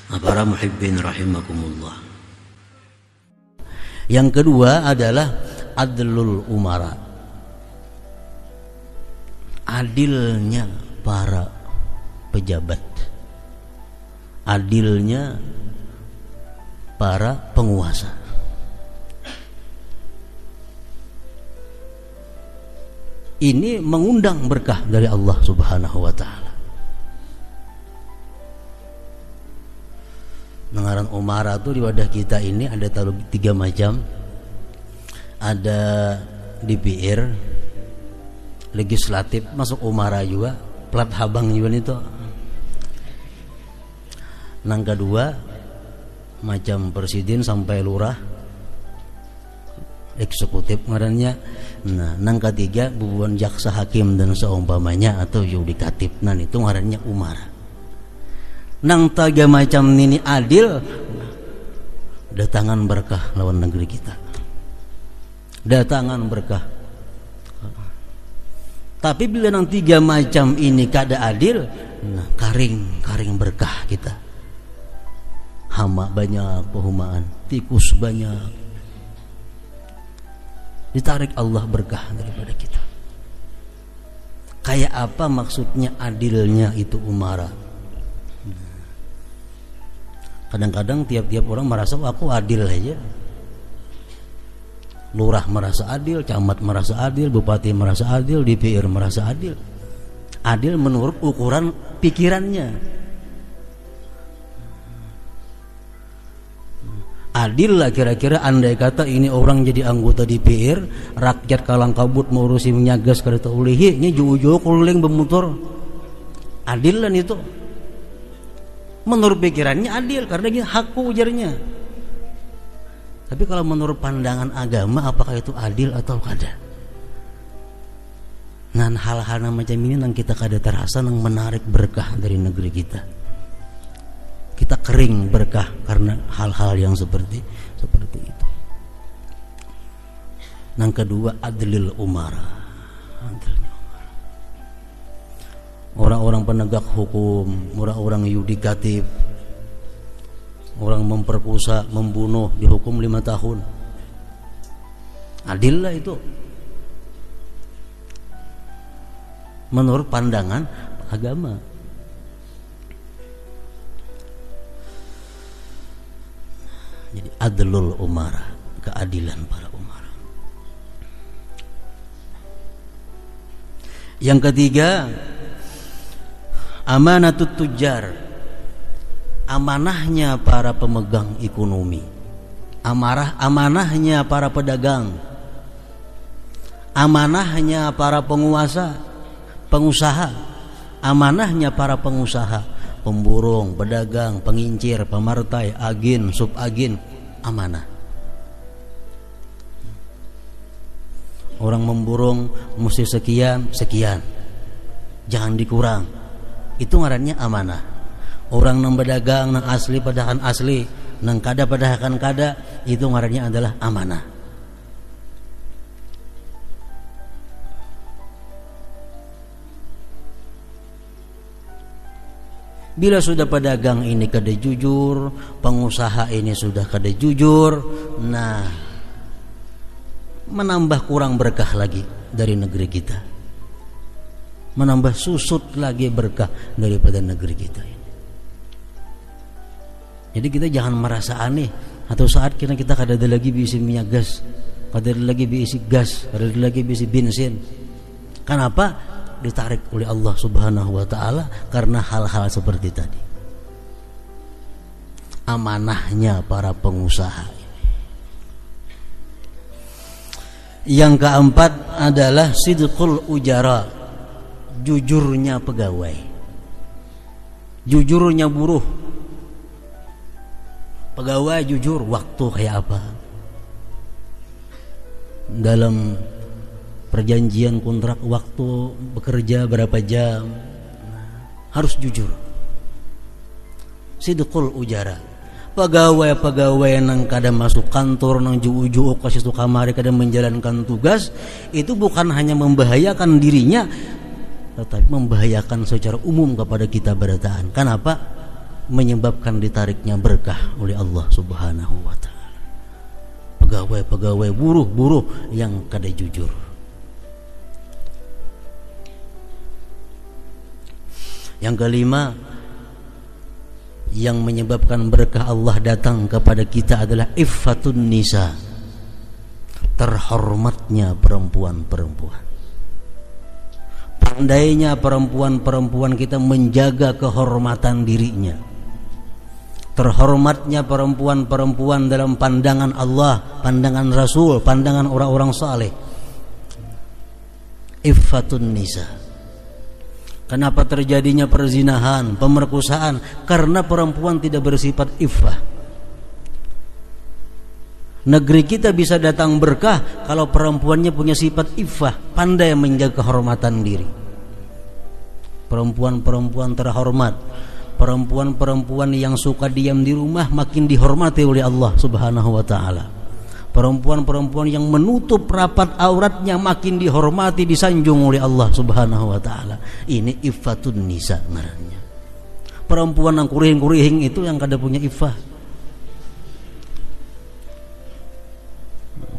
Para muhibbin rahimakumullah. Yang kedua adalah adlul umara, adilnya para pejabat, adilnya para penguasa. Ini mengundang berkah dari Allah Subhanahu wa taala. Nengaran umara tuh di wadah kita ini ada tiga macam. Ada DPR, legislatif, masuk umara juga, plat habang juga itu. Nang kedua macam presiden sampai lurah, eksekutif ngarannya. Nah, nang ketiga bubuan jaksa hakim dan seumpamanya atau yudikatif. Nah, itu ngarannya umara. Nang tiga macam ini adil, datangan berkah lawan negeri kita. Datangan berkah. Tapi bila nang tiga macam ini kada adil, nah karing berkah kita. Hama banyak, pehumaan, tikus banyak. Ditarik Allah berkah daripada kita. Kayak apa maksudnya adilnya itu umara? Kadang-kadang tiap-tiap orang merasa aku adil aja. Lurah merasa adil, camat merasa adil, bupati merasa adil, DPR merasa adil. Adil menurut ukuran pikirannya. Adil lah kira-kira andai kata ini orang jadi anggota DPR, rakyat kalang kabut mau urusi menyagas kada ulihi, nya jauh-jauh keliling bermotor. Adil lah itu. Menurut pikirannya adil karena dia hakku ujarnya. Tapi kalau menurut pandangan agama apakah itu adil atau kada? Nah, hal-hal macam ini yang kita kada terasa yang menarik berkah dari negeri kita. Kita kering berkah karena hal-hal yang seperti itu. Yang kedua adlil umara. Orang-orang penegak hukum, orang-orang yudikatif, orang memperkosa, membunuh dihukum 5 tahun. Adil lah itu. Menurut pandangan agama. Jadi adlul umara, keadilan para umara. Yang ketiga, amanatut tujar, amanahnya para pemegang ekonomi, amanahnya para pedagang, amanahnya para pengusaha, amanahnya para pengusaha, pemborong, pedagang, pengincir, pemartai, agen, subagen, amanah. Orang memborong mesti sekian, jangan dikurang. Itu ngarannya amanah. Orang nang berdagang nang asli padahan asli, nang kada padahan kada, itu ngarannya adalah amanah. Bila sudah pedagang ini kada jujur, pengusaha ini sudah kada jujur, nah menambah kurang berkah lagi dari negeri kita. Menambah susut lagi berkah daripada negeri kita ini. Jadi kita jangan merasa aneh atau saat kita kada ada lagi bisi minyak gas, kada ada lagi bisi gas, kada ada lagi bisi bensin. Kenapa? Ditarik oleh Allah Subhanahu wa taala karena hal-hal seperti tadi. Amanahnya para pengusaha. Yang keempat adalah sidqul ujara, jujurnya pegawai, jujurnya buruh. Pegawai jujur, waktu kayak apa, dalam perjanjian kontrak waktu bekerja berapa jam, harus jujur. Sidqul ujara. Pegawai nang kada masuk kantor nang juu-juu ke situ kamari kada menjalankan tugas, itu bukan hanya membahayakan dirinya tetapi membahayakan secara umum kepada kita berataan. Kenapa? menyebabkan ditariknya berkah oleh Allah Subhanahu wa taala. Pegawai-pegawai, buruh-buruh yang kada jujur. Yang kelima, yang menyebabkan berkah Allah datang kepada kita adalah iffatun nisa, terhormatnya perempuan-perempuan. Pandainya perempuan-perempuan kita menjaga kehormatan dirinya. Terhormatnya perempuan-perempuan dalam pandangan Allah, pandangan Rasul, pandangan orang-orang saleh. Iffatun nisa. Kenapa terjadinya perzinahan, pemerkosaan? Karena perempuan tidak bersifat iffah. Negeri kita bisa datang berkah kalau perempuannya punya sifat iffah, pandai menjaga kehormatan diri. Perempuan-perempuan terhormat, perempuan-perempuan yang suka diam di rumah makin dihormati oleh Allah Subhanahu wa taala. Perempuan-perempuan yang menutup rapat auratnya makin dihormati, disanjung oleh Allah Subhanahu wa taala. Ini iffatun nisa ngarannya. Perempuan yang kurihing-kurihing itu yang kada punya iffah.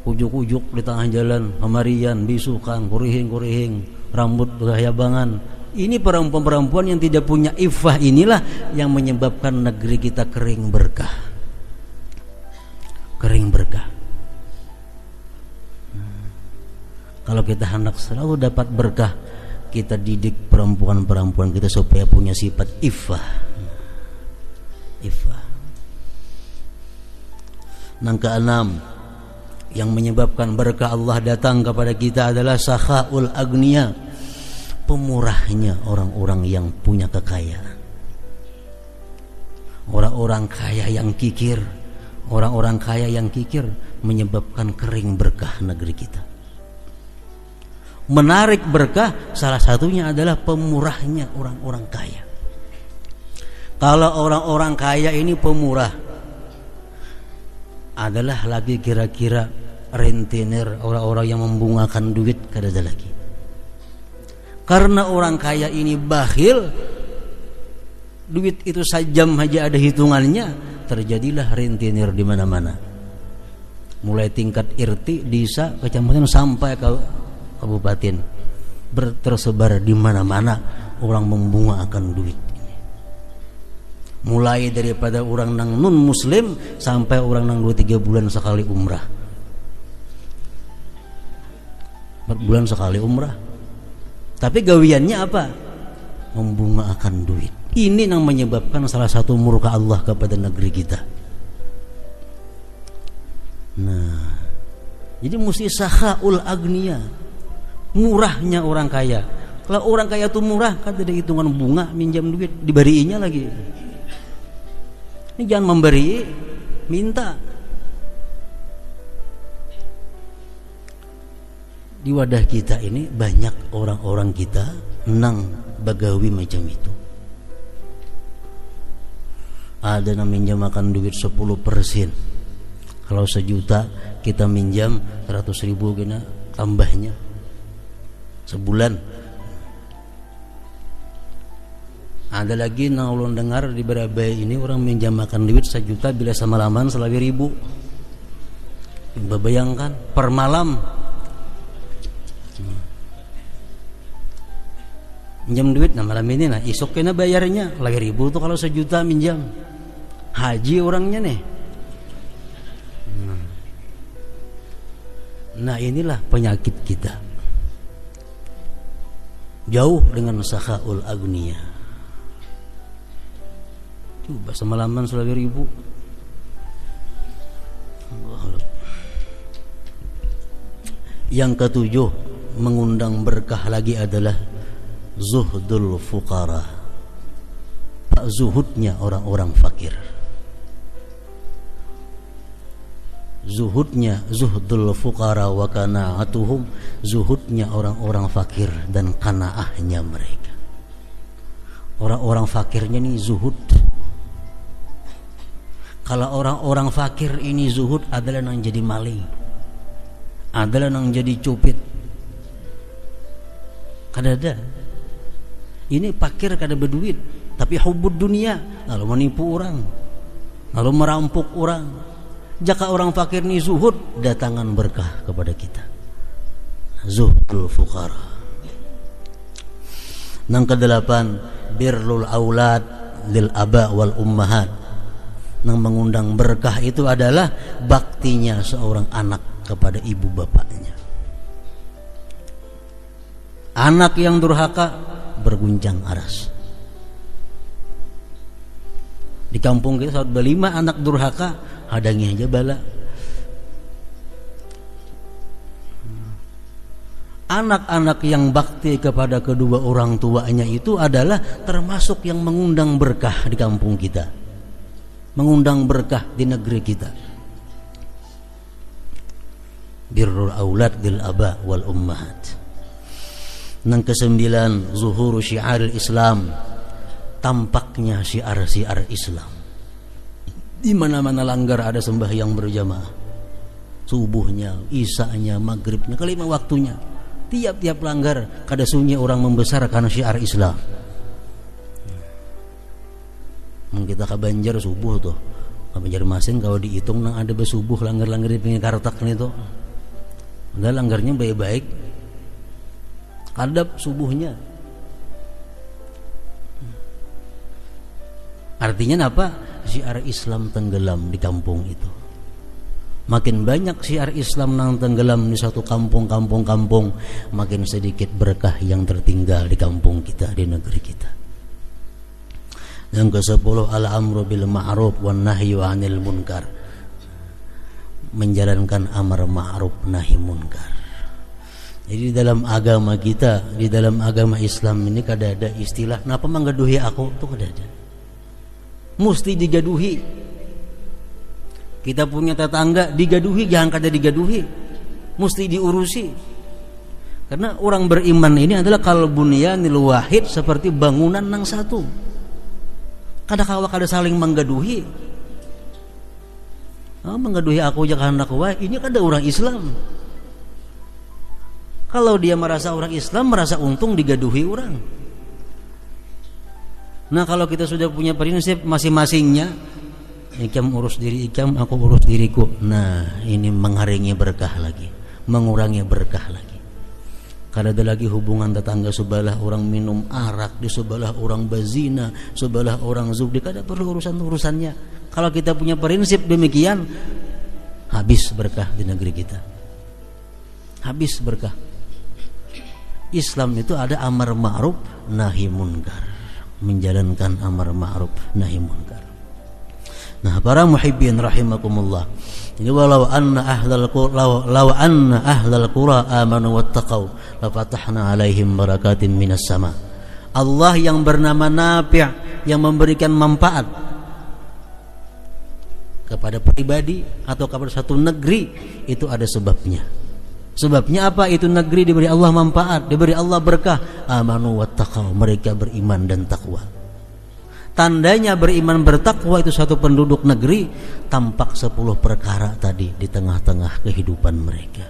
Ujuk-ujuk di tengah jalan, pemarian, bisukan, kurihing-kurihing, rambut berhayabangan. Ini perempuan-perempuan yang tidak punya iffah, inilah yang menyebabkan negeri kita kering berkah. Kering berkah. Kalau kita hendak selalu dapat berkah, kita didik perempuan-perempuan kita supaya punya sifat iffah. Iffah. Yang keenam, yang menyebabkan berkah Allah datang kepada kita adalah sakhaul agniya, pemurahnya orang-orang yang punya kekayaan. Orang-orang kaya yang kikir, orang-orang kaya yang kikir menyebabkan kering berkah negeri kita. Menarik berkah salah satunya adalah pemurahnya orang-orang kaya. Kalau orang-orang kaya ini pemurah, adalah lagi kira-kira rentenir, orang-orang yang membungakan duit kada ada lagi. Karena orang kaya ini bakhil, duit itu sajam aja ada hitungannya, terjadilah rentenir di mana-mana. Mulai tingkat RT, desa, kecamatan sampai ke kabupaten, tersebar di mana-mana orang membungakan duit. Mulai daripada orang nang non muslim sampai orang nang 2-3 bulan sekali umrah, 4 bulan sekali umrah. Tapi gawiannya apa? Membungakan duit. Ini yang menyebabkan salah satu murka Allah kepada negeri kita. Nah, jadi mesti sakhaul agniya, murahnya orang kaya. Kalau orang kaya itu murah, kan ada hitungan bunga, minjam duit, diberiinya lagi. Ini jangan memberi, minta. Di wadah kita ini banyak orang-orang kita nang bagawi macam itu. Ada yang minjamakan duit 10%. Kalau 1 juta kita minjam 100.000 kena tambahnya sebulan. Ada lagi nang ulun dengar di Barabai ini orang minjamakan duit 1 juta bila semalaman 1.000. Bayangkan per malam. Minjam duit nah malam ini nah isok kena bayarnya 1.000 tuh kalau 1 juta minjam. Haji orangnya nih. Nah inilah penyakit kita. Jauh dengan sakhaul agniya. Coba semalaman 1.000. Yang ketujuh, mengundang berkah lagi adalah zuhdul fuqara, zuhudnya orang-orang fakir. Zuhudnya, zuhdul fuqara wa qanaatuhum, zuhudnya orang-orang fakir dan qanaahnya mereka. Orang-orang fakirnya ini zuhud. Kalau orang-orang fakir ini zuhud adalah yang jadi maling, adalah yang jadi cupit. Kada ada. Ini fakir kada berduit, tapi hubbud dunia, lalu menipu orang, lalu merampok orang. Jika orang fakir ni zuhud, datangan berkah kepada kita. Zuhdul fuqara. Yang kedelapan, birrul aulad lil aba wal ummahat. Yang mengundang berkah itu adalah baktinya seorang anak kepada ibu bapaknya. Anak yang durhaka berguncang aras. Di kampung kita saat berlima anak durhaka, hadangi aja bala. Anak-anak yang bakti kepada kedua orang tuanya itu adalah termasuk yang mengundang berkah di kampung kita, mengundang berkah di negeri kita. Birrul aulad lil aba wal ummahat. Yang kesembilan, zuhuru syiaril Islam, tampaknya syiar-syiar Islam. Di mana-mana langgar ada sembahyang berjamaah, subuhnya, isanya, maghribnya, kelima waktunya. Tiap-tiap langgar kada sunyi orang membesarkan syiar Islam. Kita ke Banjar subuh tuh, ke Banjarmasin kalau dihitung nang ada besubuh langgar-langgar di pinggir kartak nih tuh. Udah langgarnya baik-baik, kadap subuhnya. Artinya apa? Syiar Islam tenggelam di kampung itu. Makin banyak syiar Islam yang tenggelam di satu kampung, makin sedikit berkah yang tertinggal di kampung kita, di negeri kita. Yang ke-10, al-amru bil ma'ruf wan nahyu 'anil munkar. Menjalankan amar ma'ruf nahi munkar. Jadi dalam agama kita, di dalam agama Islam ini kada ada istilah napa manggaduhi aku, itu kada ada. Mesti digaduhi. Kita punya tetangga digaduhi, jangan kada digaduhi, mesti diurusi. Karena orang beriman ini adalah kalbunyanil wahid, seperti bangunan nang satu. Kada kawa kada saling menggaduhi. Menggaduhi aku jangan aku wah, ini kada orang Islam. Kalau dia merasa orang Islam, merasa untung digaduhi orang. Nah, kalau kita sudah punya prinsip masing-masingnya, ikam urus diri ikam, aku urus diriku. Nah, ini mengharingi berkah lagi, mengurangi berkah lagi. Kada ada lagi hubungan tetangga sebelah orang minum arak, di sebelah orang bazina, sebelah orang zubdi, kada perlu urusan-urusannya. Kalau kita punya prinsip demikian, habis berkah di negeri kita. Habis berkah. Islam itu ada amar ma'ruf nahi munkar, menjalankan amar ma'ruf nahi munkar. Nah, para muhibbin rahimakumullah, ini walau anna ahlal qura amanu wattaqau la fatahna alaihim barakatin minas sama. Allah yang bernama Nafi', yang memberikan manfaat kepada pribadi atau kepada satu negeri, itu ada sebabnya. Sebabnya apa? Itu negeri diberi Allah manfaat, diberi Allah berkah. Amanu wattaqau, mereka beriman dan takwa. Tandanya beriman bertakwa itu satu penduduk negeri, tampak 10 perkara tadi di tengah-tengah kehidupan mereka.